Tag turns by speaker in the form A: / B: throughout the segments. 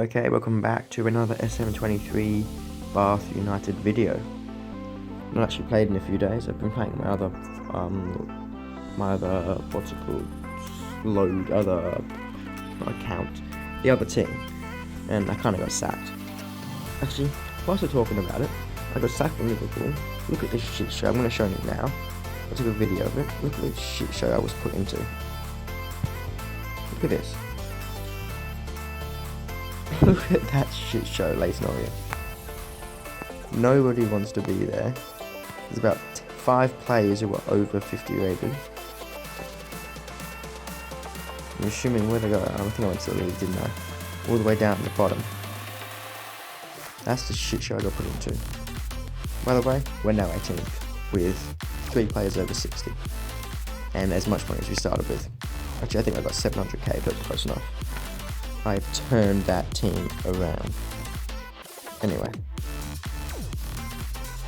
A: Okay, welcome back to another SM23 Bath United video. I've not actually played in a few days. I've been playing my other, what's it called, account, the other team, and I kind of got sacked. Actually, whilst we're talking about it, I got sacked from Liverpool. Look at this shit show. I'm going to show you now. I took a video of it. Look at this shit show I was put into. Look at this. Look at that shit show, Leighton Orient. Nobody wants to be there. There's about 5 players who are over 50 rated. I'm assuming where they go. I think I went to the league, didn't I? All the way down to the bottom. That's the shit show I got put into. By the way, we're now 18th with 3 players over 60 and as much money as we started with. Actually, I think I got 700k, but close enough. I've turned that team around. Anyway,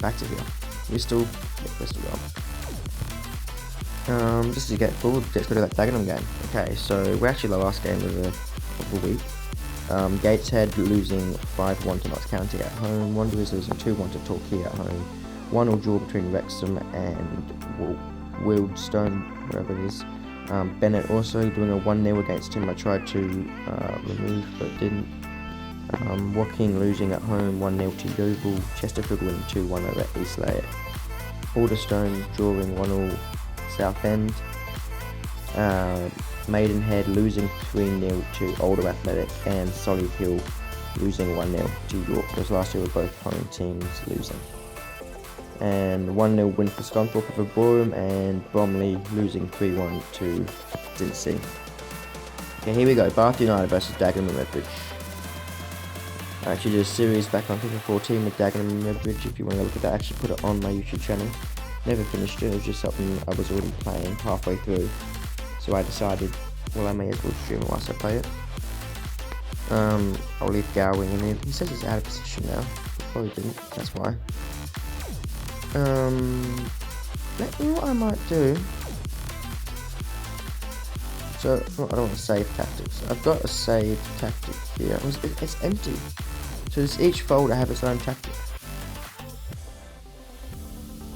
A: back to here. We're still on. Just to get forward, let's go to that Dagenham game. Okay, so we're actually the last game of the week. Gateshead losing 5-1 to Notts County at home. Wanderers losing 2-1 to Torquay at home. 1-1 draw between Wrexham and Wealdstone, wherever it is. Bennett also doing a 1-0 against him. I tried to remove but didn't. Woking losing at home 1-0 to Yeovil. Chesterfield winning 2-1 over Eastleigh. Alderstone drawing 1-1 Southend. Maidenhead losing 3-0 to Oldham Athletic, and Solihull losing 1-0 to York, because last year were both home teams losing. And 1-0 win for Scunthorpe over Boreham, and Bromley losing 3-1 to Dintsey. Okay, here we go. Bath United versus Dagenham and Redbridge. I actually did a series back on FIFA 14 with Dagenham and Redbridge. If you want to look at that, I actually put it on my YouTube channel. Never finished it. It was just something I was already playing halfway through. So I decided, well, I may as well stream it whilst I play it. I'll leave Gowing in it. He says it's out of position now. Probably didn't. That's why. Let me what I might do. So I don't want to save tactics. I've got a save tactic here. It's empty. So each folder have its own tactic.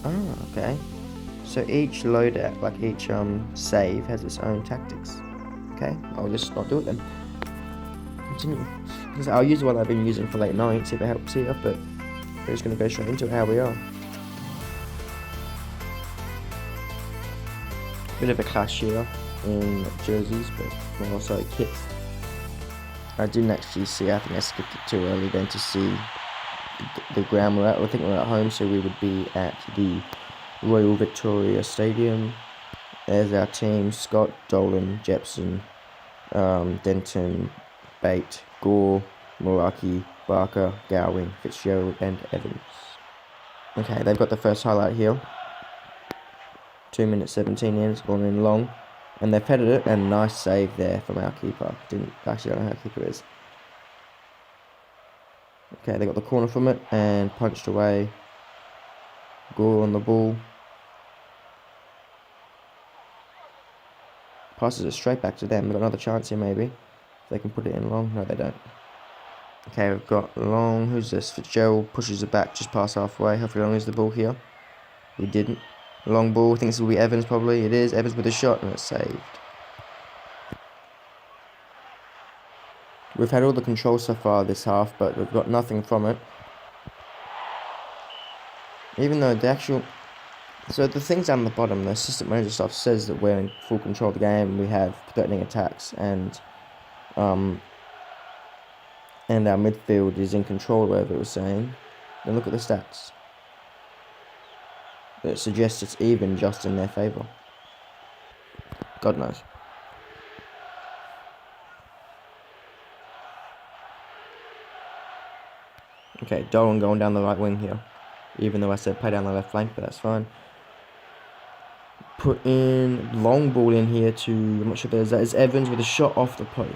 A: Oh, okay. So each loadout, like each save, has its own tactics. Okay, I'll just not do it then. Continue. I'll use the one I've been using for late night, see if it helps here, but we're just going to go straight into it how we are. Bit of a clash here in jerseys, but also kits. I didn't actually see, I think I skipped it too early then to see the ground we're at. I think we're at home, so we would be at the Royal Victoria Stadium. There's our team: Scott, Dolan, Jepson, Denton, Bate, Gore, Moraki, Barker, Gowing, Fitzgerald and Evans. Okay, they've got the first highlight here. 2 minutes 17 in, it's gone in long, and they've headed it, and nice save there from our keeper. Don't know who our keeper is. Okay, they got the corner from it and punched away. Gore on the ball. Passes it straight back to them. They've got another chance here maybe. If they can put it in long. No, they don't. Okay, we've got Long. Who's this? Fitzgerald pushes it back just past halfway. Hopefully Long loses the ball here. We didn't. Long ball. I think this will be Evans probably. It is. Evans with a shot and it's saved. We've had all the control so far this half, but we've got nothing from it. Even though the actual... So the things down the bottom, the assistant manager stuff says that we're in full control of the game. We have threatening attacks, and our midfield is in control, whatever it was saying. Then look at the stats. It suggests it's even, just in their favour. God knows. Okay, Dolan going down the right wing here. Even though I said play down the left flank, but that's fine. Put in long ball in here to, I'm not sure there's that. It's Evans with a shot off the post.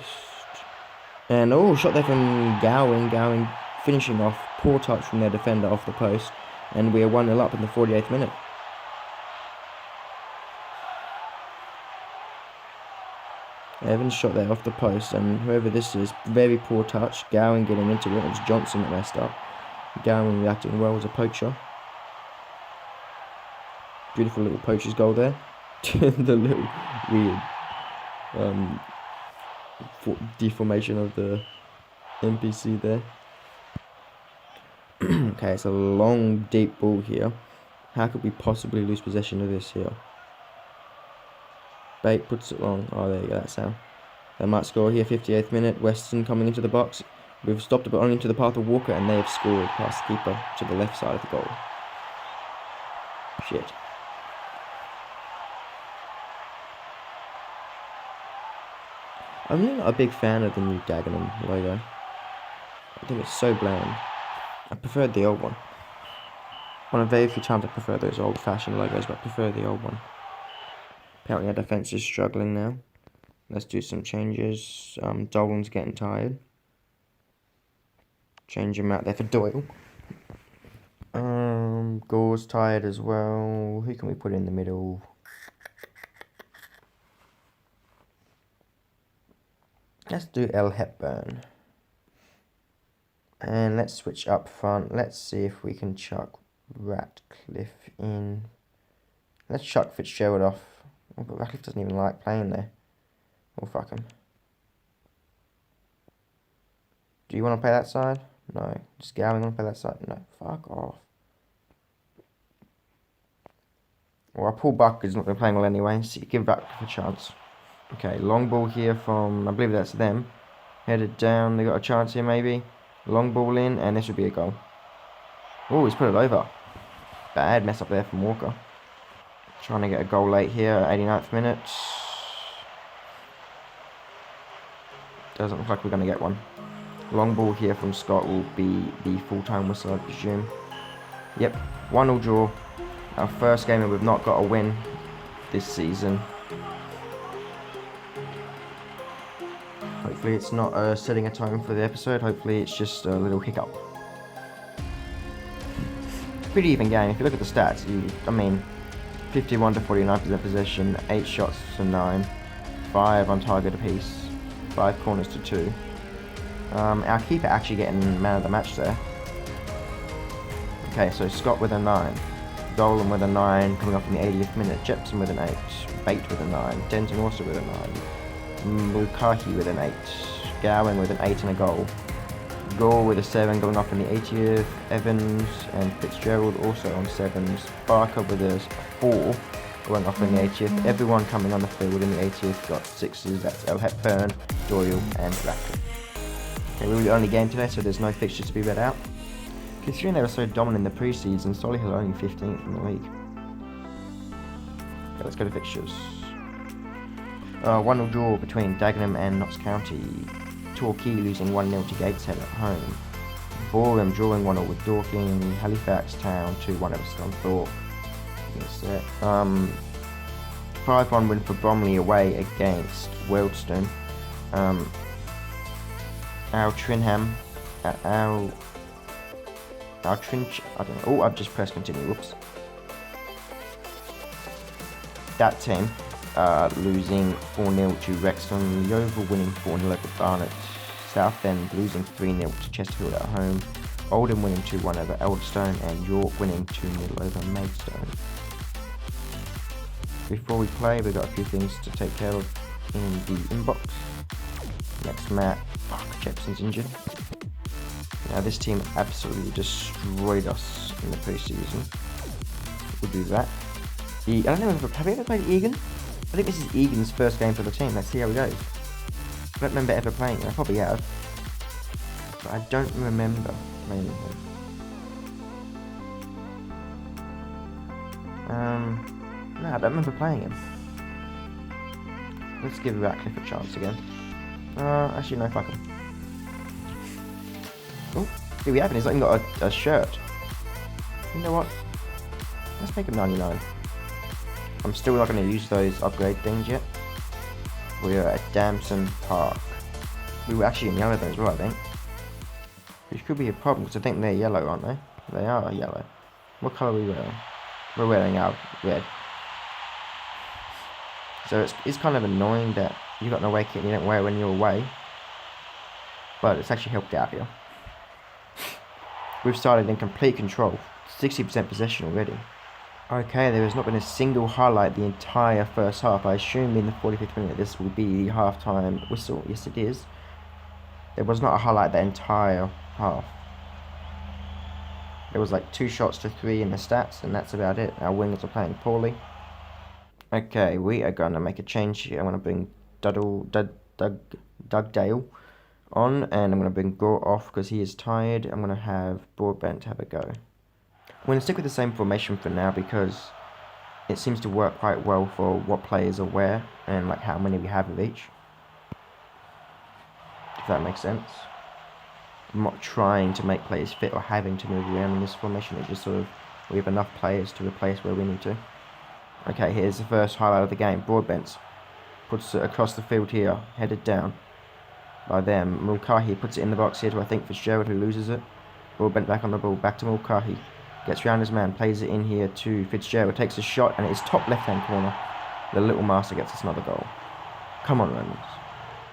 A: And shot there from Gowing. Gowing finishing off. Poor touch from their defender off the post. And we are 1-0 up in the 48th minute. Evans shot there off the post, and whoever this is, very poor touch. Gowan getting into it. It was Johnson that messed up. Gowan reacting well as a poacher. Beautiful little poacher's goal there. The little weird deformation of the NPC there. Okay, it's a long, deep ball here. How could we possibly lose possession of this here? Bate puts it long. Oh, there you go, that's how. They might score here, 58th minute. Weston coming into the box. We've stopped it, but only into the path of Walker, and they have scored past the keeper to the left side of the goal. Shit. I'm really not a big fan of the new Dagenham logo. I think it's so bland. I preferred the old one. One of very few times I prefer those old-fashioned logos, but I prefer the old one. Apparently our defence is struggling now. Let's do some changes. Dolan's getting tired. Change him out there for Doyle. Gore's tired as well. Who can we put in the middle? Let's do El Hepburn. And let's switch up front. Let's see if we can chuck Ratcliffe in. Let's chuck Fitzgerald off. Oh, but Ratcliffe doesn't even like playing there. Oh, fuck him. Do you want to play that side? No. Just Gowing want to play that side? No. Fuck off. Well, our Paul Bucker's not been playing well anyway, so you give Ratcliffe a chance. Okay, long ball here from, I believe that's them. Headed down, they got a chance here maybe. Long ball in, and this would be a goal. Oh, he's put it over. Bad mess up there from Walker. Trying to get a goal late here at 89th minute. Doesn't look like we're going to get one. Long ball here from Scott will be the full-time whistle, I presume. Yep, 1-1 draw. Our first game and we've not got a win this season. Hopefully it's not setting a tone for the episode. Hopefully it's just a little hiccup. Pretty even game. If you look at the stats, I mean, 51 to 49% possession, 8 shots to 9, 5 on target apiece, 5 corners to 2. Our keeper actually getting man of the match there. Okay, so Scott with a 9, Dolan with a 9, coming off in the 80th minute, Jepson with an 8, Bate with a 9, Denton also with a 9, Mulcahy with an 8, Gowan with an 8 and a goal, Gore with a 7 going off in the 80th, Evans and Fitzgerald also on 7s, Barker with a 4 going off in the 80th, everyone coming on the field in the 80th got 6s, that's El Hepburn, Doyle and Ratcliffe. Okay, we were the only game today, so there's no fixtures to be read out. Considering they were so dominant in the pre-season, Solihull are only 15th in the league. Okay, let's go to fixtures. 1-0 draw between Dagenham and Notts County. Torquay losing 1-0 to Gateshead at home. Boreham drawing 1-0 with Dorking. Halifax Town 2-1 over Scunthorpe. 5-1 win for Bromley away against Wealdstone. Our Trinham, our Trinch, I don't know. Oh, I've just pressed continue. Whoops. That team losing 4-0 to Wrexham. Yeovil winning 4-0 over Barnet. Southend losing 3-0 to Chesterfield at home. Oldham winning 2-1 over Eldstone, and York winning 2-0 over Maidstone. Before we play, we've got a few things to take care of in the inbox. Next match, Jepson's injured. Now this team absolutely destroyed us in the pre-season. We'll do that. I don't know, have we ever played Egan? I think this is Egan's first game for the team. Let's see how he goes. I don't remember ever playing him. I probably have, but I don't remember playing him. No, I don't remember playing him. Let's give Ratcliffe a chance again. Actually no, fuck him. Oh, here we have it. He's not even got a shirt. You know what? Let's make him 99. I'm still not going to use those upgrade things yet. We are at Damson Park. We were actually in yellow then as well, I think. Which could be a problem, because I think they're yellow, aren't they? They are yellow. What colour are we wearing? We're wearing our red. So it's kind of annoying that you got an away kit and you don't wear it when you're away. But it's actually helped out here. We've started in complete control. 60% possession already. Okay, there has not been a single highlight the entire first half. I assume in the 45th minute this will be the half-time whistle. Yes, it is. There was not a highlight the entire half. There was like 2 shots to 3 in the stats, and that's about it. Our wingers are playing poorly. Okay, we are going to make a change here. I'm going to bring Dugdale on, and I'm going to bring Gore off because he is tired. I'm going to have Broadbent have a go. I'm going to stick with the same formation for now because it seems to work quite well for what players are where and like how many we have of each. If that makes sense. I'm not trying to make players fit or having to move around in this formation. It's just sort of we have enough players to replace where we need to. Okay, here's the first highlight of the game. Broadbent puts it across the field here, headed down by them. Mulcahy puts it in the box here to I think Fitzgerald, who loses it. Broadbent back on the ball, back to Mulcahy. Gets round his man, plays it in here to Fitzgerald, takes a shot, and it is top left-hand corner. The little master gets us another goal. Come on, Romans.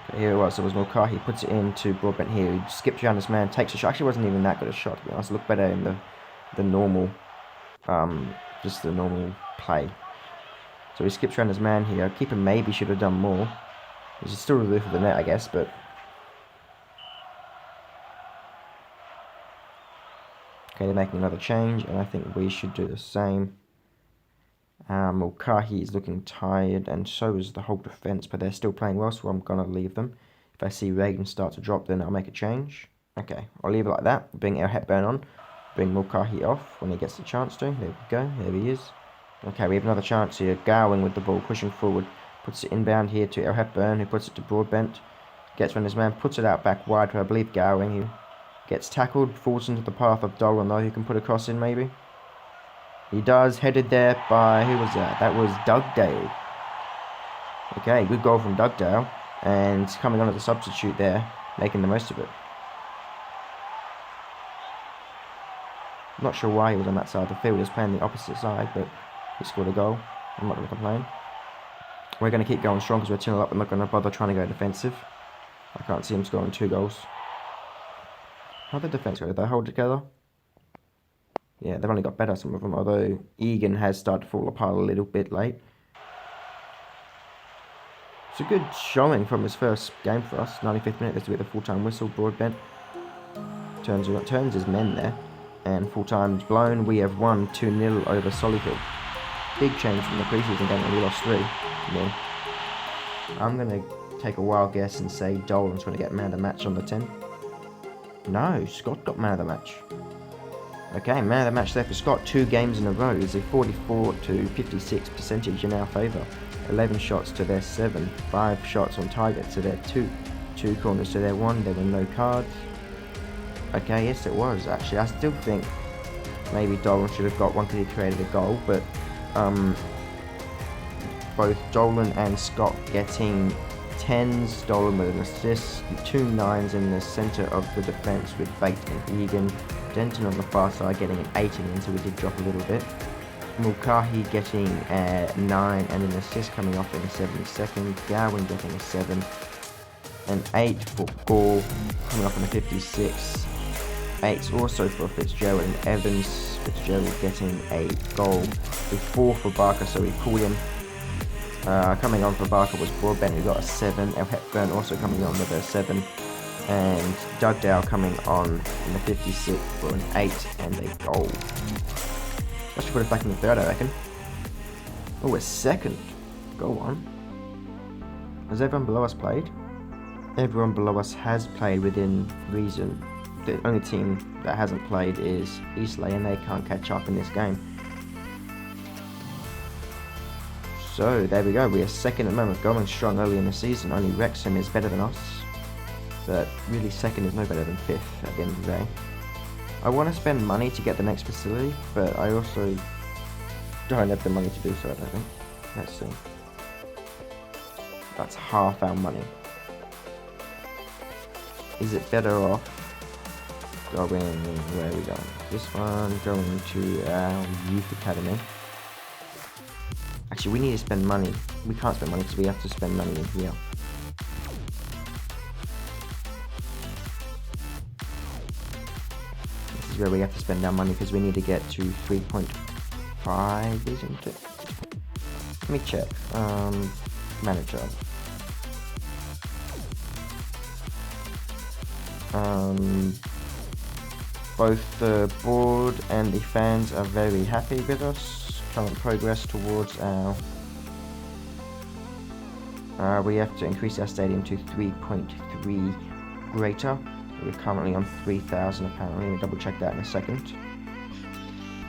A: Okay, here it was. It was Mulcahy, puts it into Broadbent here. He skips around his man, takes a shot. Actually, wasn't even that good a shot, to be honest. It looked better in the normal, just the normal play. So he skips around his man here. Keeper maybe should have done more. He's still the roof of the net, I guess, but okay, they're making another change, and I think we should do the same. Mulcahy is looking tired, and so is the whole defence, but they're still playing well, so I'm going to leave them. If I see Reagan start to drop, then I'll make a change. Okay, I'll leave it like that. Bring El Hepburn on. Bring Mulcahy off when he gets the chance to. There we go. There he is. Okay, we have another chance here. Gowing with the ball, pushing forward. Puts it inbound here to El Hepburn, who puts it to Broadbent. Gets around his man, puts it out back wide to, I believe, Gowing, who gets tackled, falls into the path of Dolan, though, who can put a cross in, maybe. He does, headed there by, who was that? That was Dugdale. Okay, good goal from Dugdale, and coming on as a substitute there, making the most of it. Not sure why he was on that side of the field. He was playing the opposite side, but he scored a goal. I'm not going to complain. We're going to keep going strong because we're 2-0 up. I'm not going to bother trying to go defensive. I can't see him scoring 2 goals. How did the defence go? Did they hold together? Yeah, they've only got better, some of them, although Egan has started to fall apart a little bit late. It's a good showing from his first game for us. 95th minute, this will be the full-time whistle. Broadbent turns his men there, and full-time's blown. We have won 2-0 over Solihull. Big change from the preseason game when we lost 3-0. I'm going to take a wild guess and say Dolan's going to get man of the match on the 10. No, Scott got man of the match. Okay, man of the match there for Scott. 2 games in a row. It's a 44 to 56 percentage in our favour. 11 shots to their 7. 5 shots on target to their 2. 2 corners to their 1. There were no cards. Okay, yes it was actually. I still think maybe Dolan should have got one because he created a goal, but both Dolan and Scott getting 10s, Dolan with an assist, 2 9s in the centre of the defence with Bate and Egan. Denton on the far side getting an 8 in, so we did drop a little bit. Mulcahy getting a 9 and an assist coming off in the 72nd. Gowan getting a 7. An 8 for Gore coming off in the 56. 8's also for Fitzgerald and Evans. Fitzgerald getting a goal. The 4 for Barker, so we called him. Coming on for Barker was Broadbent, who got a 7. El Hepburn also coming on with a 7. And Dugdale coming on in the 56 for an 8 and a goal. I should put us back in the 3rd, I reckon. Oh, we're 2nd. Go on. Has everyone below us played? Everyone below us has played within reason. The only team that hasn't played is Eastleigh, and they can't catch up in this game. So, there we go. We are 2nd at the moment, going strong early in the season. Only Wrexham is better than us. But really 2nd is no better than 5th at the end of the day. I want to spend money to get the next facility, but I also don't have the money to do so, I don't think. Let's see. That's half our money. Is it better off going, where are we going? This one, going to our youth academy. Actually, we need to spend money. We can't spend money because we have to spend money in here. is where we have to spend our money because we need to get to 3.5, isn't it? Let me check. Manager. Both the board and the fans are very happy with us. Current progress towards our... we have to increase our stadium to 3.3 greater. We're currently on 3,000 apparently. Let me double check that in a second.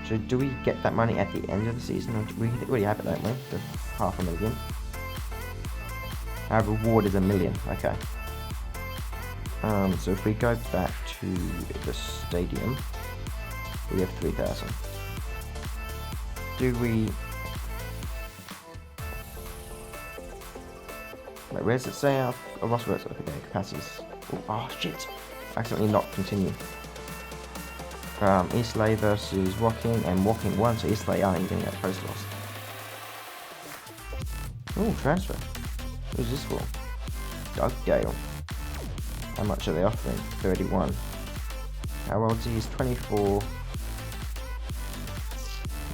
A: So do we get that money at the end of the season? Or we already have it, don't we? The $500,000. Our reward is $1 million. Okay. So if we go back to the stadium, we have 3,000. Do we... Wait, where does it say our roster? Okay, capacities. Oh shit! Accidentally not continue. Eastleigh versus Woking, and Woking won, so Eastleigh aren't even at post loss. Oh, transfer. Who's this for? Dugdale. How much are they offering? 31. How old is he? He's 24.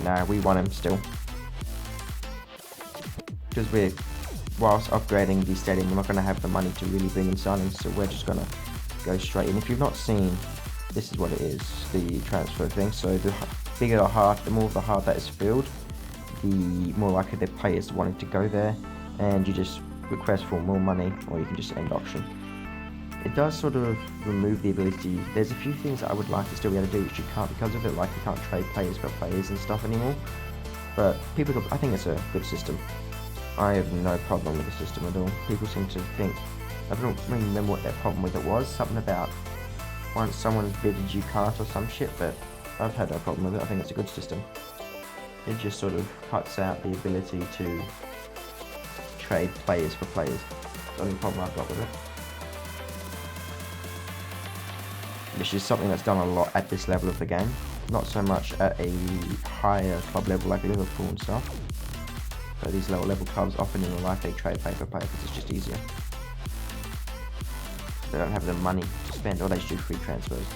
A: Nah, we want him still. Because we're, whilst upgrading the stadium, we're not going to have the money to really bring in signings, so we're just going to go straight in. If you've not seen, this is what it is, the transfer thing. So the bigger the heart, the more of the heart that is filled, the more likely the players wanting to go there, and you just request for more money, or you can just end auction. It does sort of remove the ability. There's a few things that I would like to still be able to do which you can't because of it, like you can't trade players for players and stuff anymore. But people, I think it's a good system. I have no problem with the system at all. People seem to think, I don't really remember what their problem with it was, something about once someone's bidded you can't or some shit, but I've had no problem with it. I think it's a good system. It just sort of cuts out the ability to trade players for players. That's the only problem I've got with it. Which is something that's done a lot at this level of the game. Not so much at a higher club level like Liverpool and stuff. But these lower level clubs often in real life they trade player for player because it's just easier. They don't have the money to spend, or they just do free transfers.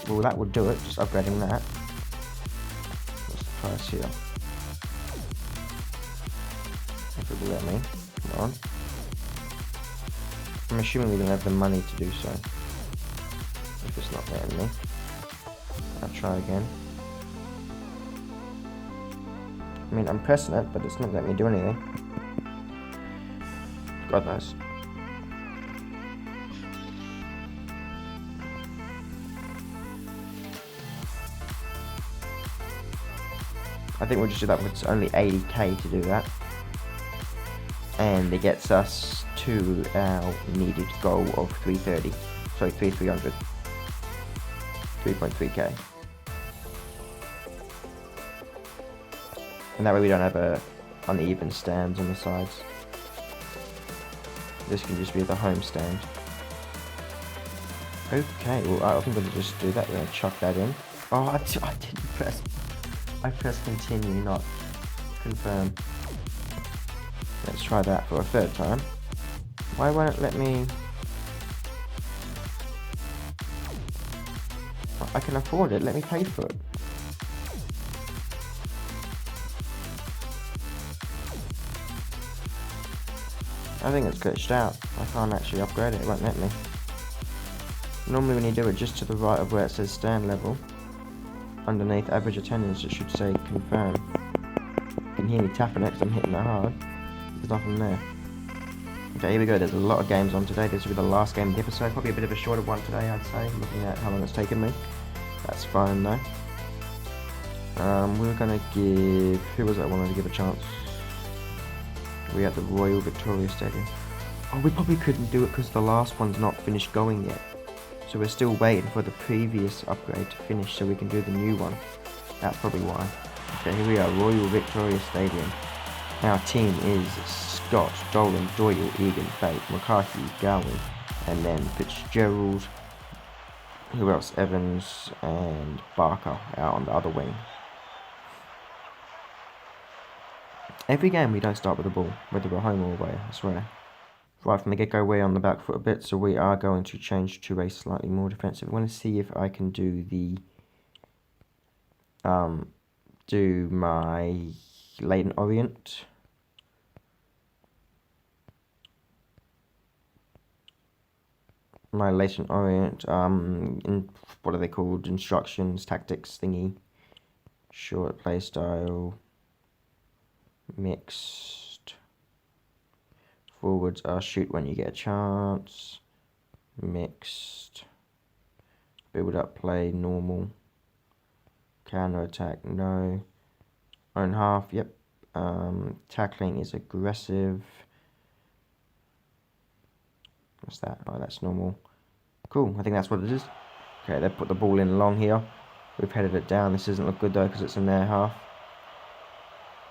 A: Well, that would do it, just upgrading that. What's the price here? If it will let me. Come on. I'm assuming we don't have the money to do so. If it's not letting me, I'll try again. I mean, I'm pressing it, but it's not letting me do anything. God knows. I think we'll just do that, but it's only 80k to do that. And it gets us to our needed goal of 330. Sorry, 300. 3.3k. And that way we don't have uneven stands on the sides. This can just be the home stand. Okay, well I think we'll just do that. We're going to chuck that in. Oh, I didn't press. I pressed continue, not confirm. Let's try that for a third time. Why won't it let me... I can afford it, let me pay for it. I think it's glitched out. I can't actually upgrade it, it won't let me. Normally when you do it just to the right of where it says stand level, underneath average attendance it should say confirm. You can hear me tapping it because I'm hitting it hard. There's nothing there. Okay, here we go. There's a lot of games on today. This will be the last game of the episode. Probably a bit of a shorter one today, I'd say, looking at how long it's taken me. That's fine though. We're gonna give... Who was that I wanted to give a chance? We had the Royal Victoria Stadium. Oh, we probably couldn't do it because the last one's not finished going yet. So we're still waiting for the previous upgrade to finish so we can do the new one. That's probably why. Okay, here we are, Royal Victoria Stadium. Our team is Scott, Dolan, Doyle, Egan, Bate, McCarthy, Gowan, and then Fitzgerald, who else? Evans and Barker out on the other wing. Every game we don't start with the ball, whether we're home or away, I swear. right from the get-go, we're on the back foot a bit, so we are going to change to a slightly more defensive. I want to see if I can do the do my Leighton Orient. My Leighton Orient, what are they called? Instructions, tactics thingy. Short play style. Mixed. Forwards are shoot when you get a chance. Mixed. Build up play, normal. Counter attack, no. Own half, yep. Tackling is aggressive. What's that? Oh, that's normal. Cool, I think that's what it is. Okay, they've put the ball in long here. We've headed it down. This doesn't look good though because it's in their half.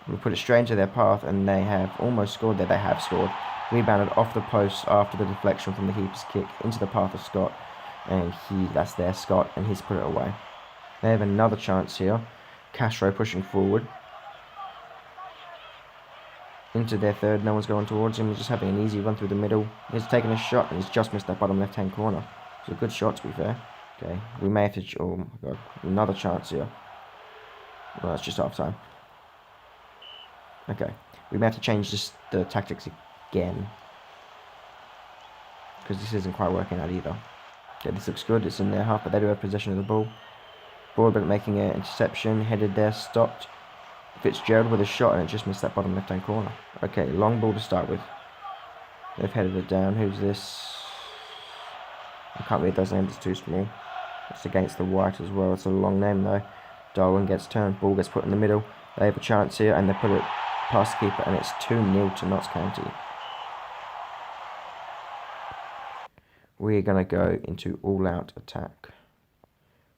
A: We put it straight into their path and they have almost scored there. They have scored. Rebounded off the post after the deflection from the keeper's kick into the path of Scott. And that's their Scott, and he's put it away. They have another chance here. Castro pushing forward. Into their third, no one's going towards him. He's just having an easy run through the middle. He's taking a shot and he's just missed that bottom left-hand corner. It's a good shot, to be fair. Okay, we may have to... Oh my god, another chance here. Well, that's just half time. Okay, we may have to change the tactics again. Because this isn't quite working out either. Okay, this looks good. It's in their half, but they do have possession of the ball. Broadbent making an interception. Headed there, stopped. Fitzgerald with a shot and it just missed that bottom left-hand corner. Okay, long ball to start with. They've headed it down. Who's this? I can't read those names, it's too small. It's against the white as well. It's a long name though. Darwin gets turned, ball gets put in the middle. They have a chance here and they put it past the keeper and it's 2-0 to Notts County. We're going to go into all-out attack.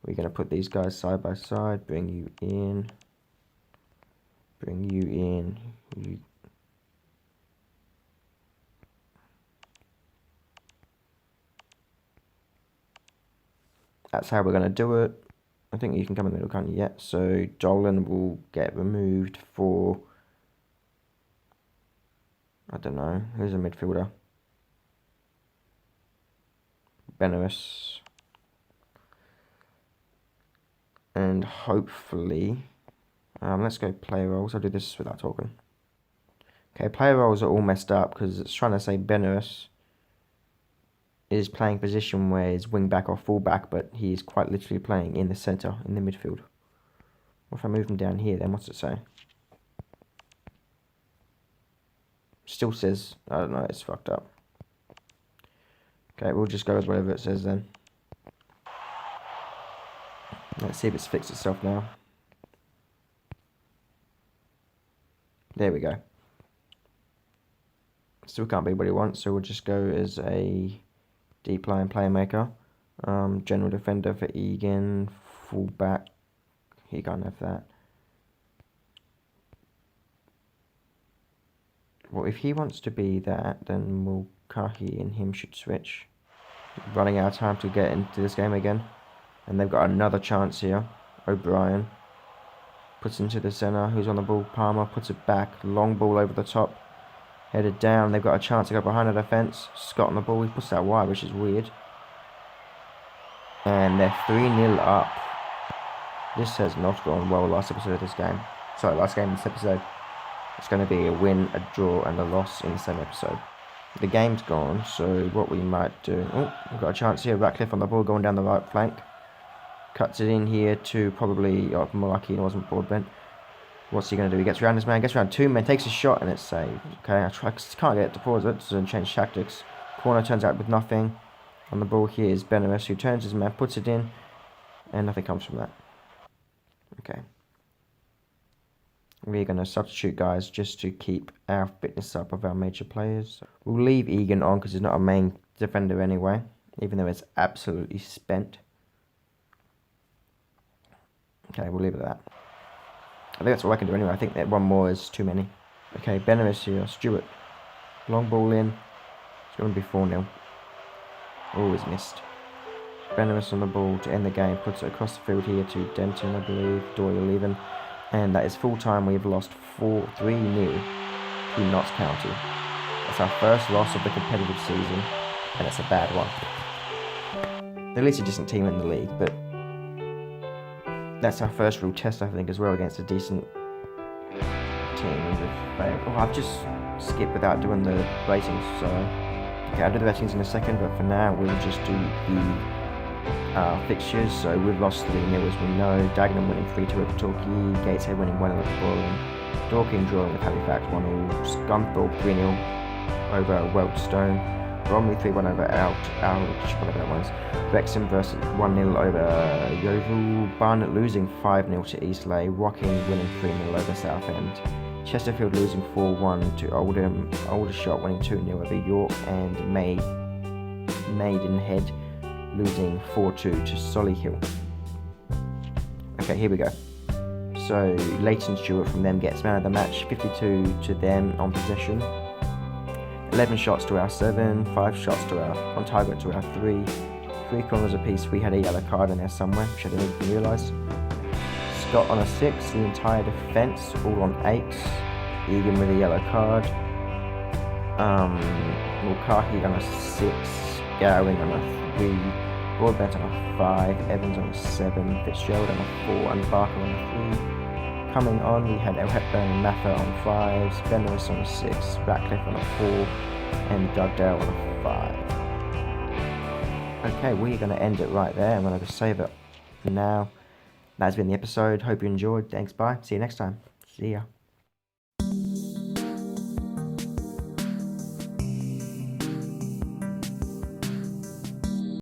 A: We're going to put these guys side by side, bring you in. Bring you in. That's how we're going to do it. I think you can come in the middle, can't you? Yeah. So Dolan will get removed for... I don't know. Who's a midfielder? Benares. And hopefully... let's go player roles. I'll do this without talking. Okay, player roles are all messed up because it's trying to say Benares is playing position where he's wing back or full back, but he's quite literally playing in the centre, in the midfield. What if I move him down here then? What's it say? Still says, I don't know, it's fucked up. Okay, we'll just go with whatever it says then. Let's see if it's fixed itself now. There we go. Still can't be what he wants, so we'll just go as a deep line playmaker. General defender for Egan. Full back. He can't have that. Well, if he wants to be that, then Mulcahy and him should switch. Running out of time to get into this game again. And they've got another chance here. O'Brien puts into the centre. Who's on the ball? Palmer puts it back. Long ball over the top. Headed down. They've got a chance to go behind the defence. Scott on the ball. He puts that wide, which is weird. And they're 3-0 up. This has not gone well last episode of this game. Sorry, last game in this episode. It's going to be a win, a draw, and a loss in the same episode. The game's gone, so what we might do... Oh, we've got a chance here. Ratcliffe on the ball, going down the right flank. Cuts it in here to probably... Oh, Malaki wasn't Broadbent. What's he going to do? He gets around his man, gets around two men, takes a shot, and it's saved. Okay, I can't get it to pause it, so change tactics. Corner turns out with nothing. On the ball here is Benares, who turns his man, puts it in, and nothing comes from that. Okay. We're going to substitute guys just to keep our fitness up of our major players. We'll leave Egan on because he's not a main defender anyway, even though it's absolutely spent. Okay, we'll leave it at that. I think that's all I can do anyway. I think that one more is too many. Okay, Benares here, Stewart. Long ball in. It's going to be 4-0. Always missed. Benares on the ball to end the game. Puts it across the field here to Denton, I believe. Doyle even. And that is full time. We've lost 3-0 to Notts County. A It's our first loss of the competitive season, and it's a bad one. They're at least a decent team in the league, but that's our first real test, I think, as well, against a decent team. Oh, I've just skipped without doing the ratings, so okay, I'll do the ratings in a second, but for now we'll just do the fixtures. So we've lost 3-0 as we know. Dagenham winning 3-2 over Torquay, Gateshead winning 1-0 over Bowling, Dorking drawing with Halifax 1-0, Scunthorpe 3-0 over Wealdstone, Bromley 3-1 over Outwich, whatever that was, Wrexham versus 1-0 over Yeovil, Barnet losing 5-0 to Eastleigh, Woking winning 3-0 over Southend, Chesterfield losing 4-1 to Oldham, Aldershot winning 2-0 over York, and Maidenhead losing 4-2 to Solihull. Okay, here we go. So Leighton Stewart from them gets man of the match, 52 to them on possession, 11 shots to our 7, 5 shots to our on target to our 3, 3 corners apiece. We had a yellow card in there somewhere, which I didn't even realise. Scott on a 6, the entire defence all on 8s. Egan with a yellow card. Mulcahy on a 6, Gowing on a 3, Broadbent on a 5, Evans on a 7, Fitzgerald on a 4, and Barker on a 3. Coming on, we had El Hepburn and Mather on 5s, Ben Lewis on a 6, Ratcliffe on a 4, and Dugdale on a 5. Okay, we're going to end it right there. I'm going to save it now. That's been the episode. Hope you enjoyed. Thanks, bye. See you next time. See ya.